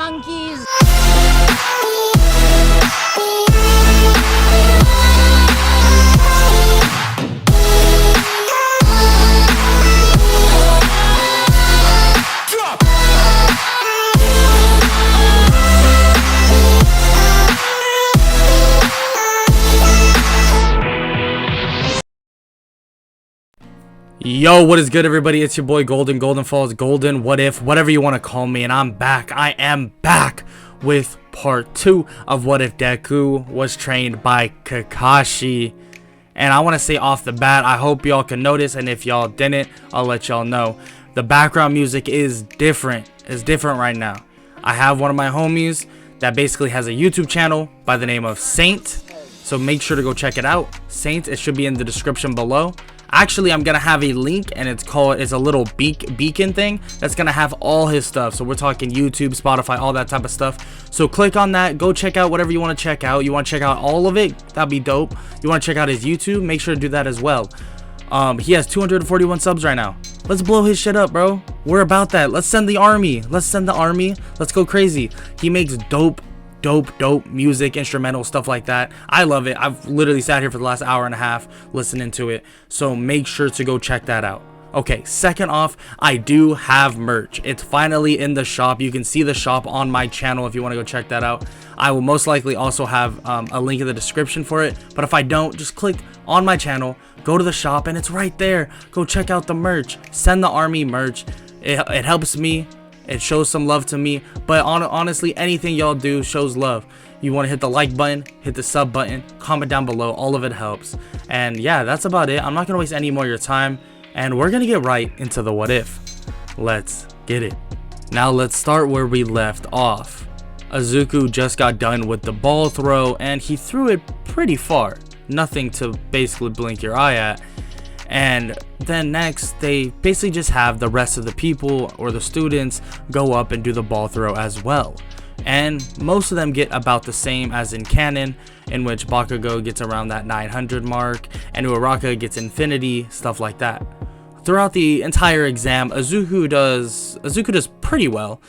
monkeys. Yo, what is good, everybody? It's your boy Golden Falls, Golden, what if, whatever you want to call me, and I'm back. I am back with part 2 of What If Deku was trained by Kakashi. And I want to say off the bat, I hope y'all can notice, and if y'all didn't, I'll let y'all know. The background music is different. It's different right now. I have one of my homies that basically has a YouTube channel by the name of Saint. So make sure to go check it out. Saint, it should be in the description below. Actually, I'm gonna have a link, and it's a little beacon thing that's gonna have all his stuff. So we're talking YouTube, Spotify, all that type of stuff. So click on that, go check out whatever you want to check out. You want to check out all of it, that'd be dope. You want to check out his YouTube, make sure to do that as well. He has 241 subs right now. Let's blow his shit up, bro. We're about that. Let's send the army. Let's go crazy. He makes dope music, instrumental stuff like that. I love it. I've literally sat here for the last hour and a half listening to it, so make sure to go check that out. Okay, second off, I do have merch. It's finally in the shop. You can see the shop on my channel if you want to go check that out. I will most likely also have a link in the description for it, but if I don't, just click on my channel, go to the shop, and it's right there. Go check out the merch. Send the army merch. It helps me. It shows some love to me, but honestly, anything y'all do shows love. You want to hit the like button, hit the sub button, comment down below, all of it helps. And yeah, that's about it. I'm not gonna waste any more of your time, and we're gonna get right into the what if. Let's get it. Now let's start where we left off. Izuku just got done with the ball throw, and he threw it pretty far. Nothing to basically blink your eye at. And then next, they basically just have the rest of the people or the students go up and do the ball throw as well. And most of them get about the same as in canon, in which Bakugo gets around that 900 mark and Uraraka gets infinity, stuff like that. Throughout the entire exam, Izuku does pretty well.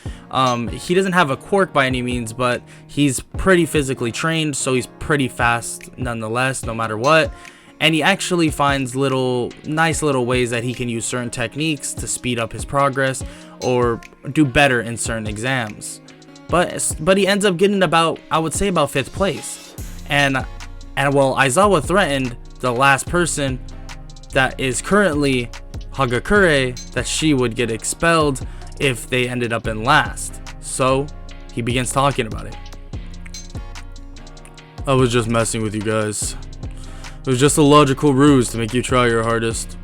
He doesn't have a quirk by any means, but he's pretty physically trained, so he's pretty fast nonetheless, no matter what. And he actually finds nice little ways that he can use certain techniques to speed up his progress or do better in certain exams. But he ends up getting about, I would say, about 5th place. And well, Aizawa threatened the last person that is currently Hagakure that she would get expelled if they ended up in last. So he begins talking about it. I was just messing with you guys. It was just a logical ruse to make you try your hardest.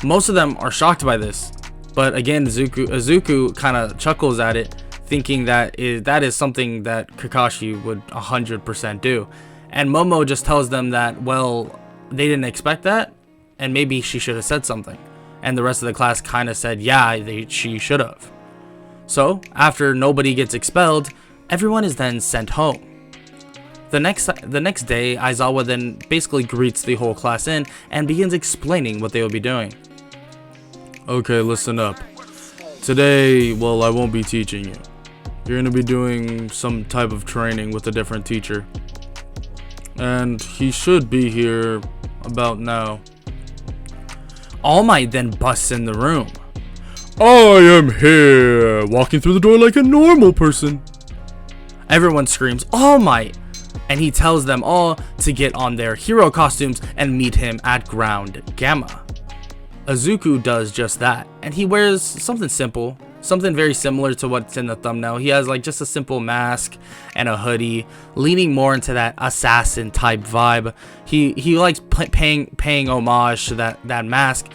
Most of them are shocked by this, but again, Izuku kind of chuckles at it, thinking that is something that Kakashi would 100% do. And Momo just tells them that, well, they didn't expect that, and maybe she should have said something. And the rest of the class kind of said, yeah, she should have. So, after nobody gets expelled, everyone is then sent home. The next day, Aizawa then basically greets the whole class in and begins explaining what they will be doing. Okay, listen up. Today, well, I won't be teaching you. You're going to be doing some type of training with a different teacher. And he should be here about now. All Might then busts in the room. I am here, walking through the door like a normal person. Everyone screams, All Might! And he tells them all to get on their hero costumes and meet him at Ground Gamma. Izuku does just that, and he wears something simple, something very similar to what's in the thumbnail. He has like just a simple mask and a hoodie, leaning more into that assassin type vibe. He likes paying homage to that mask.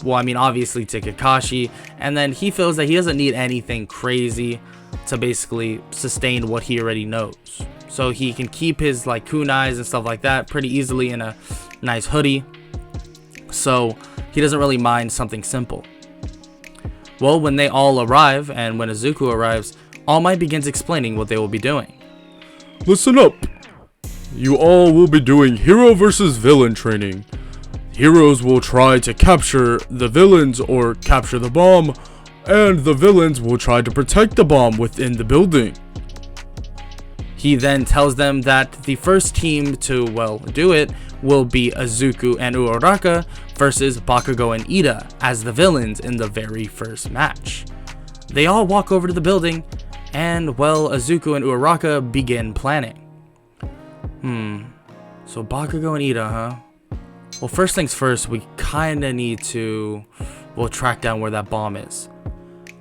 Well, I mean, obviously to Kakashi, and then he feels that he doesn't need anything crazy to basically sustain what he already knows. So he can keep his like kunais and stuff like that pretty easily in a nice hoodie. So he doesn't really mind something simple. Well, when they all arrive and when Izuku arrives, All Might begins explaining what they will be doing. Listen up. You all will be doing hero versus villain training. Heroes will try to capture the villains or capture the bomb, and the villains will try to protect the bomb within the building. He then tells them that the first team to, well, do it will be Izuku and Uraraka versus Bakugo and Ida as the villains in the very first match. They all walk over to the building, and, well, Izuku and Uraraka begin planning. So Bakugo and Ida, huh? Well, first things first, we kinda need to, well, track down where that bomb is.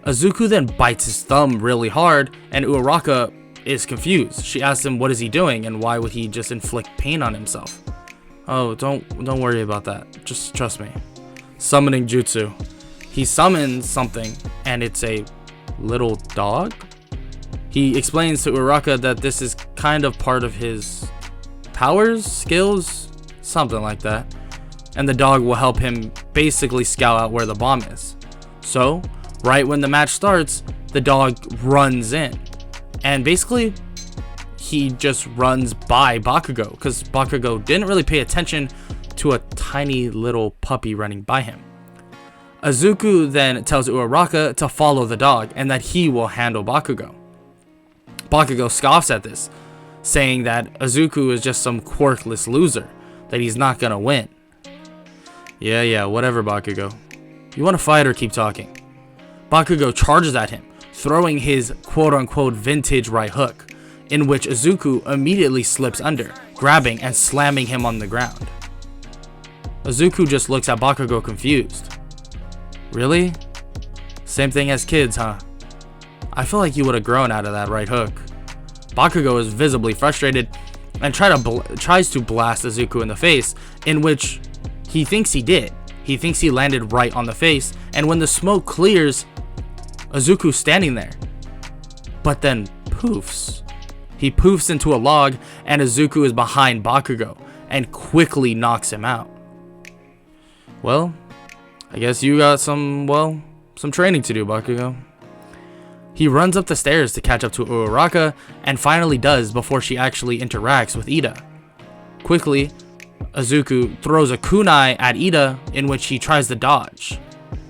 Izuku then bites his thumb really hard, and Uraraka is confused. She asks him what is he doing, and why would he just inflict pain on himself? Oh, don't worry about that. Just trust me. Summoning jutsu. He summons something, and it's a little dog? He explains to Uraraka that this is kind of part of his powers, skills, something like that. And the dog will help him basically scout out where the bomb is. So, right when the match starts, the dog runs in. And basically, he just runs by Bakugo, because Bakugo didn't really pay attention to a tiny little puppy running by him. Izuku then tells Uraraka to follow the dog, and that he will handle Bakugo. Bakugo scoffs at this, saying that Izuku is just some quirkless loser, that he's not gonna win. Yeah, whatever, Bakugo. You wanna fight or keep talking? Bakugo charges at him, throwing his quote-unquote vintage right hook, in which Izuku immediately slips under, grabbing and slamming him on the ground. Izuku just looks at Bakugo confused. Really? Same thing as kids, huh? I feel like you would have grown out of that right hook. Bakugo is visibly frustrated and tries to blast Izuku in the face, in which he thinks he did. He thinks he landed right on the face, and when the smoke clears, Izuku's standing there. But then poofs. He poofs into a log, and Izuku is behind Bakugo and quickly knocks him out. Well, I guess you got some training to do, Bakugo. He runs up the stairs to catch up to Uraraka, and finally does before she actually interacts with Ida. Quickly, Izuku throws a kunai at Ida, in which he tries to dodge.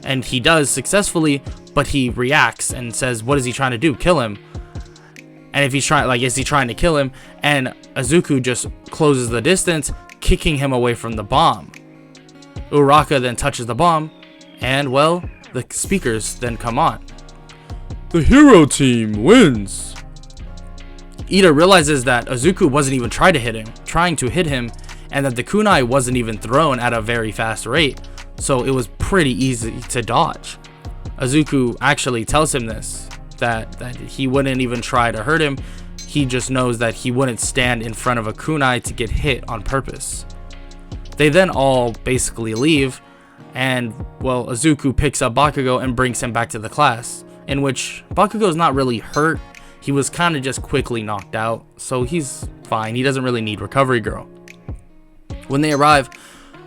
And he does successfully, but he reacts and says, what is he trying to do? Kill him. And if he's trying, is he trying to kill him? And Izuku just closes the distance, kicking him away from the bomb. Uraraka then touches the bomb, and, well, the speakers then come on. The hero team wins. Ida realizes that Izuku wasn't even trying to hit him, and that the kunai wasn't even thrown at a very fast rate, so it was pretty easy to dodge. Izuku actually tells him this, that he wouldn't even try to hurt him. He just knows that he wouldn't stand in front of a kunai to get hit on purpose. They then all basically leave, and, well, Izuku picks up Bakugo and brings him back to the class, in which Bakugo's not really hurt. He was kind of just quickly knocked out, so he's fine. He doesn't really need Recovery Girl. When they arrive,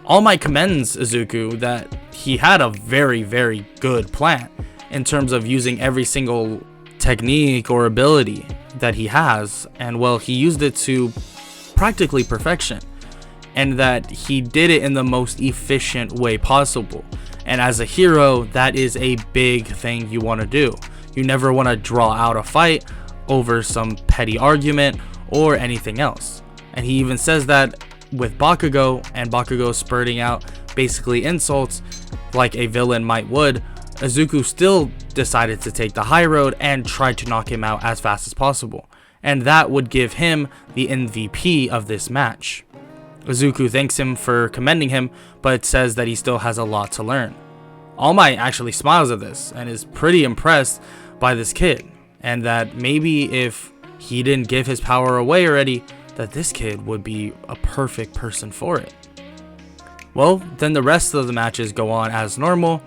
All Might commends Izuku that he had a very, very good plan in terms of using every single technique or ability that he has, and, well, he used it to practically perfection, and that he did it in the most efficient way possible. And as a hero, that is a big thing you want to do. You never want to draw out a fight over some petty argument or anything else. And he even says that with Bakugo, and Bakugo spurting out basically insults like a villain might would, Izuku still decided to take the high road and tried to knock him out as fast as possible. And that would give him the MVP of this match. Izuku thanks him for commending him, but says that he still has a lot to learn. All Might actually smiles at this and is pretty impressed by this kid, and that maybe if he didn't give his power away already, that this kid would be a perfect person for it. Well, then the rest of the matches go on as normal,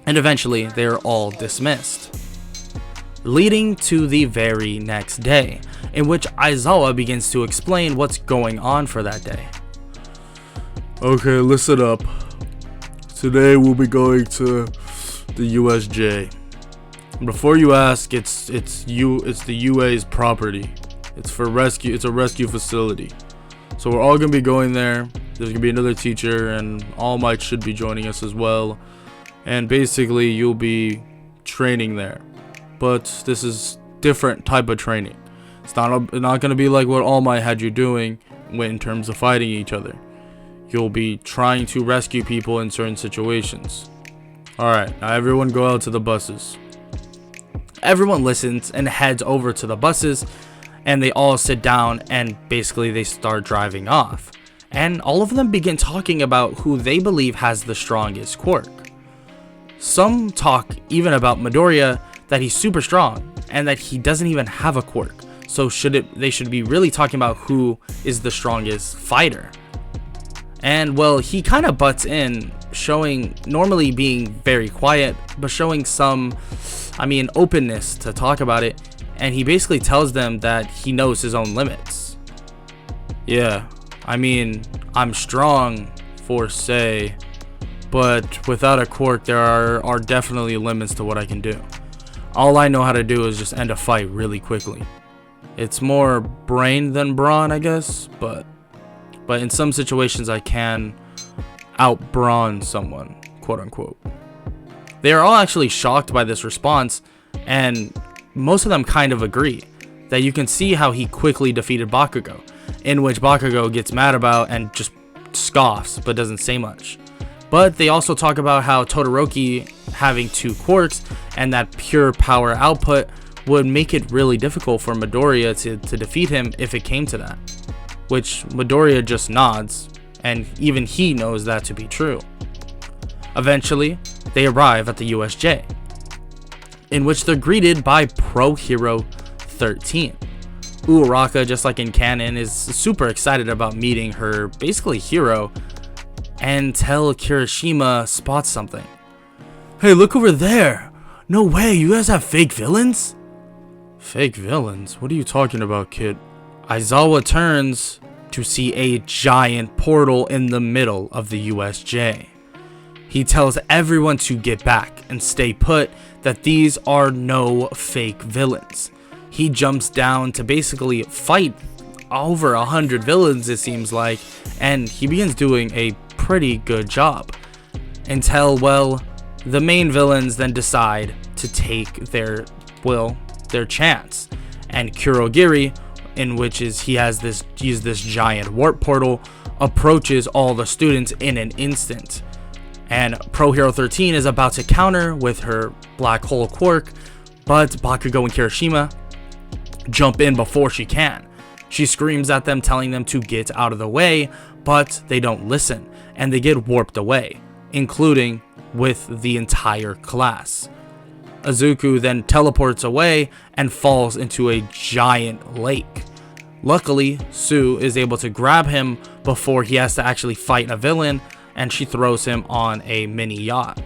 and eventually they are all dismissed. Leading to the very next day, in which Aizawa begins to explain what's going on for that day. Okay, listen up. Today we'll be going to the USJ. Before you ask, it's the UA's property. It's for rescue. It's a rescue facility. So we're all gonna be going there. There's gonna be another teacher, and All Might should be joining us as well. And basically, you'll be training there. But this is different type of training. It's not gonna be like what All Might had you doing in terms of fighting each other. You'll be trying to rescue people in certain situations. Alright, now everyone go out to the buses. Everyone listens and heads over to the buses, and they all sit down and basically they start driving off. And all of them begin talking about who they believe has the strongest quirk. Some talk even about Midoriya, that he's super strong and that he doesn't even have a quirk. So they should be really talking about who is the strongest fighter. And well, he kind of butts in, showing normally being very quiet, but showing some, openness to talk about it. And he basically tells them that he knows his own limits. Yeah, I'm strong for say, but without a quirk, there are definitely limits to what I can do. All I know how to do is just end a fight really quickly. It's more brain than brawn, I guess, but in some situations I can out-brawn someone, quote unquote. They are all actually shocked by this response, and most of them kind of agree that you can see how he quickly defeated Bakugo, in which Bakugo gets mad about and just scoffs but doesn't say much. But they also talk about how Todoroki having 2 quirks and that pure power output would make it really difficult for Midoriya to defeat him if it came to that. Which Midoriya just nods, and even he knows that to be true. Eventually, they arrive at the USJ, in which they're greeted by Pro Hero 13. Uraraka, just like in canon, is super excited about meeting her basically hero, until Kirishima spots something. Hey, look over there! No way, you guys have fake villains? Fake villains? What are you talking about, kid? Aizawa turns to see a giant portal in the middle of the USJ. He tells everyone to get back and stay put, that these are no fake villains. He jumps down to basically fight over 100 villains, it seems like, and he begins doing a pretty good job. Until, well, the main villains then decide to take their chance. And Kurogiri, in which he has this giant warp portal, approaches all the students in an instant. And Pro Hero 13 is about to counter with her black hole quirk, but Bakugo and Kirishima jump in before she can. She screams at them, telling them to get out of the way, but they don't listen, and they get warped away, including with the entire class. Izuku then teleports away and falls into a giant lake. Luckily, Sue is able to grab him before he has to actually fight a villain, and she throws him on a mini yacht.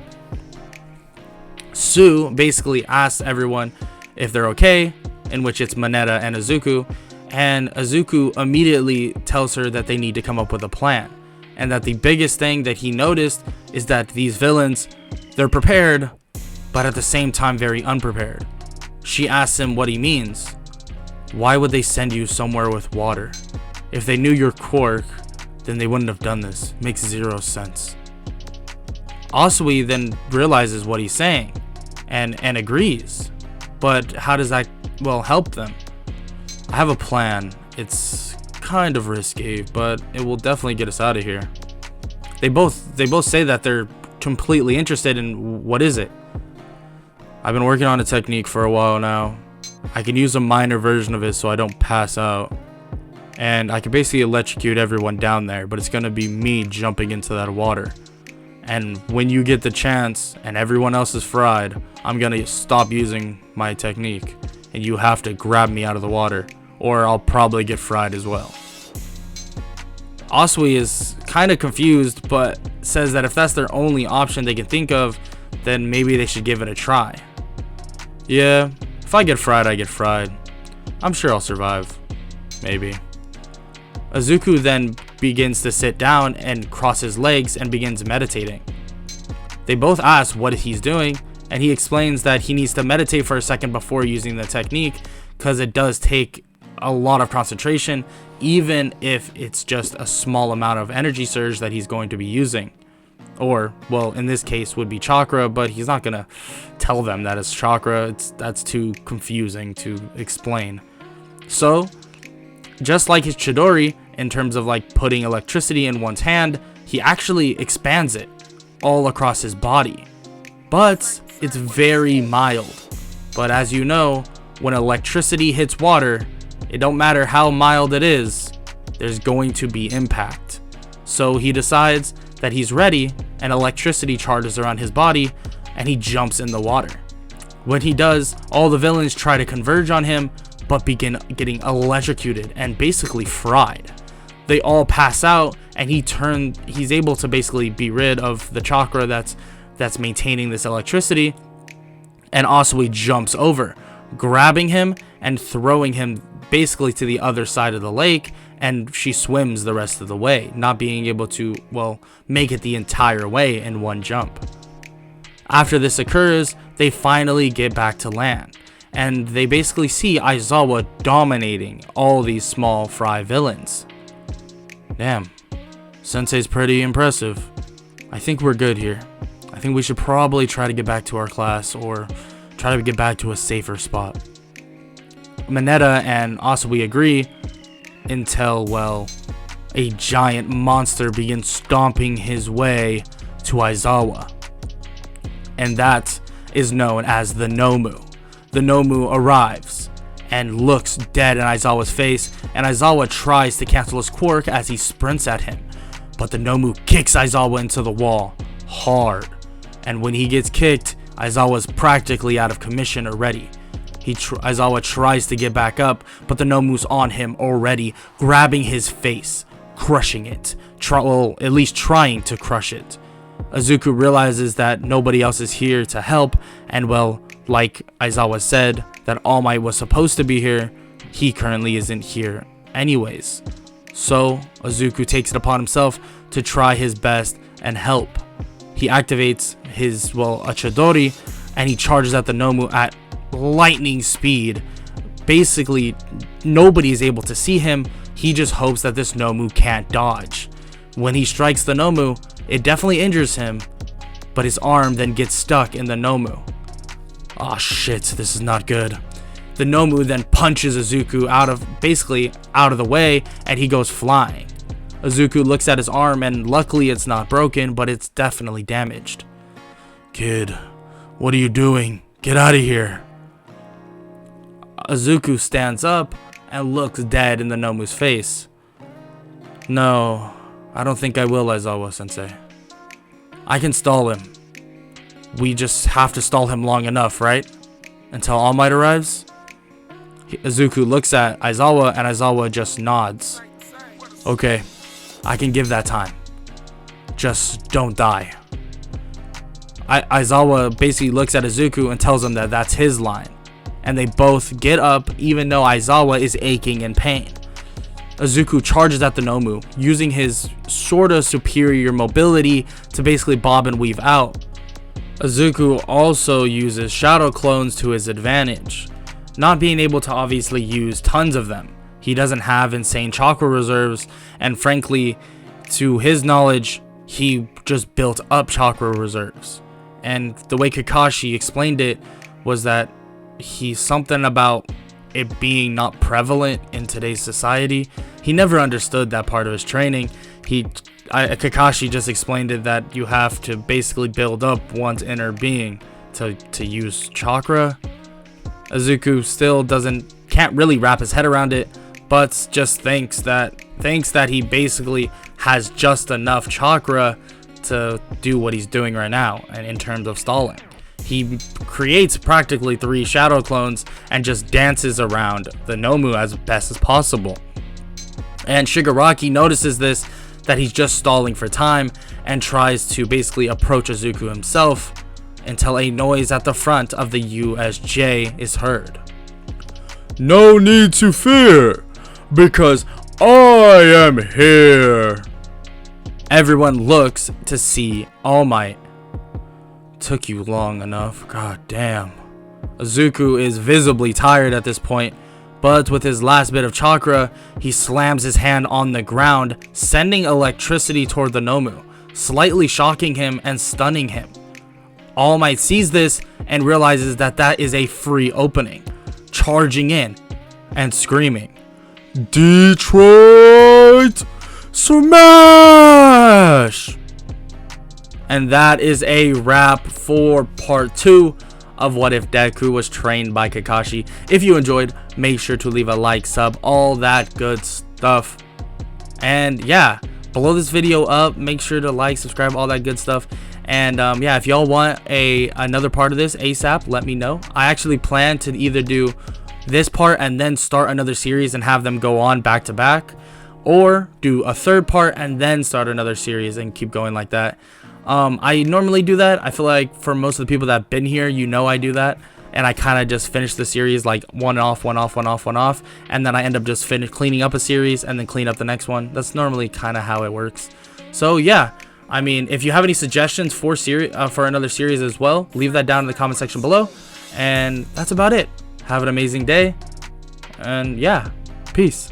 Sue basically asks everyone if they're okay, in which it's Mineta and Izuku, and Izuku immediately tells her that they need to come up with a plan, and that the biggest thing that he noticed is that these villains, they're prepared, but at the same time very unprepared. She asks him what he means. Why would they send you somewhere with water? If they knew your quirk, then they wouldn't have done this. Makes 0 sense. Asui then realizes what he's saying and agrees. But how does that, help them? I have a plan. It's kind of risky, but it will definitely get us out of here. They both say that they're completely interested in what is it. I've been working on a technique for a while now. I can use a minor version of it so I don't pass out. And I can basically electrocute everyone down there, but it's gonna be me jumping into that water. And when you get the chance and everyone else is fried, I'm gonna stop using my technique, and you have to grab me out of the water, or I'll probably get fried as well. Asui is kind of confused, but says that if that's their only option they can think of, then maybe they should give it a try. Yeah, if I get fried, I get fried. I'm sure I'll survive. Maybe. Izuku then begins to sit down and cross his legs and begins meditating. They both ask what he's doing, and he explains that he needs to meditate for a second before using the technique, because it does take a lot of concentration, even if it's just a small amount of energy surge that he's going to be using. Or, well, in this case would be chakra, but he's not gonna tell them that it's chakra. That's too confusing to explain. So, just like his Chidori, in terms of like putting electricity in one's hand, he actually expands it all across his body. But it's very mild. But as you know, when electricity hits water, it don't matter how mild it is, there's going to be impact. So he decides that he's ready, and electricity charges around his body, and he jumps in the water. When he does, all the villains try to converge on him, but begin getting electrocuted and basically fried. They all pass out, and he's able to basically be rid of the chakra that's maintaining this electricity, and also he jumps over, grabbing him and throwing him basically to the other side of the lake, and she swims the rest of the way, not being able to, well, make it the entire way in one jump. After this occurs, they finally get back to land, and they basically see Aizawa dominating all these small fry villains. Damn, Sensei's pretty impressive. I think we're good here. I think we should probably try to get back to our class, or try to get back to a safer spot. Mineta and Asawi agree until, well, a giant monster begins stomping his way to Aizawa. And that is known as the Nomu. The Nomu arrives and looks dead in Aizawa's face, and Aizawa tries to cancel his quirk as he sprints at him. But the Nomu kicks Aizawa into the wall hard. And when he gets kicked, Aizawa's practically out of commission already. Aizawa tries to get back up, but the Nomu's on him already, grabbing his face, crushing it. At least trying to crush it. Izuku realizes that nobody else is here to help, and well, like Aizawa said, that All Might was supposed to be here, he currently isn't here anyways. So, Izuku takes it upon himself to try his best and help. He activates his, well, a Chidori, and he charges at the Nomu at lightning speed. Basically, nobody is able to see him. He just hopes that this Nomu can't dodge. When he strikes the Nomu, it definitely injures him, but his arm then gets stuck in the Nomu. Aw, shit, this is not good. The Nomu then punches Izuku out of the way, and he goes flying. Izuku looks at his arm, and luckily it's not broken, but it's definitely damaged. Kid, what are you doing? Get out of here. Izuku stands up and looks dead in the Nomu's face. No, I don't think I will, Aizawa-sensei. I can stall him. We just have to stall him long enough, right? Until All Might arrives? Izuku looks at Aizawa, and Aizawa just nods. Okay, I can give that time. Just don't die. Aizawa basically looks at Izuku and tells him that that's his line. And they both get up, even though Aizawa is aching in pain. Izuku charges at the Nomu, using his sorta superior mobility to basically bob and weave out. Izuku also uses shadow clones to his advantage, not being able to obviously use tons of them. He doesn't have insane chakra reserves, and frankly, to his knowledge, he just built up chakra reserves. And the way Kakashi explained it was that he's something about it being not prevalent in today's society. He never understood that part of his training. Kakashi just explained it that you have to basically build up one's inner being to use chakra. Izuku still can't really wrap his head around it, but just thinks that he basically has just enough chakra to do what he's doing right now, and in terms of stalling. He creates practically 3 shadow clones and just dances around the Nomu as best as possible. And Shigaraki notices this, that he's just stalling for time, and tries to basically approach Izuku himself until a noise at the front of the USJ is heard. No need to fear, because I am here. Everyone looks to see All Might. Took you long enough, god damn. Izuku is visibly tired at this point, but with his last bit of chakra, he slams his hand on the ground, sending electricity toward the Nomu, slightly shocking him and stunning him. All Might sees this and realizes that that is a free opening. Charging in, and screaming, Detroit Smash! And that is a wrap for part 2 of What If Deku was trained by Kakashi. If you enjoyed, make sure to leave a like, sub, all that good stuff. And yeah, below this video up, make sure to like, subscribe, all that good stuff. And yeah, if y'all want another part of this ASAP, let me know. I actually plan to either do this part and then start another series and have them go on back to back, or do a third part and then start another series and keep going like that. I normally do that. I feel like for most of the people that have been here, you know I do that. And I kind of just finish the series like one off, and then I end up just cleaning up a series and then clean up the next one. That's normally kind of how it works. So yeah, I mean, if you have any suggestions for another series as well, leave that down in the comment section below. And that's about it. Have an amazing day, and yeah, peace.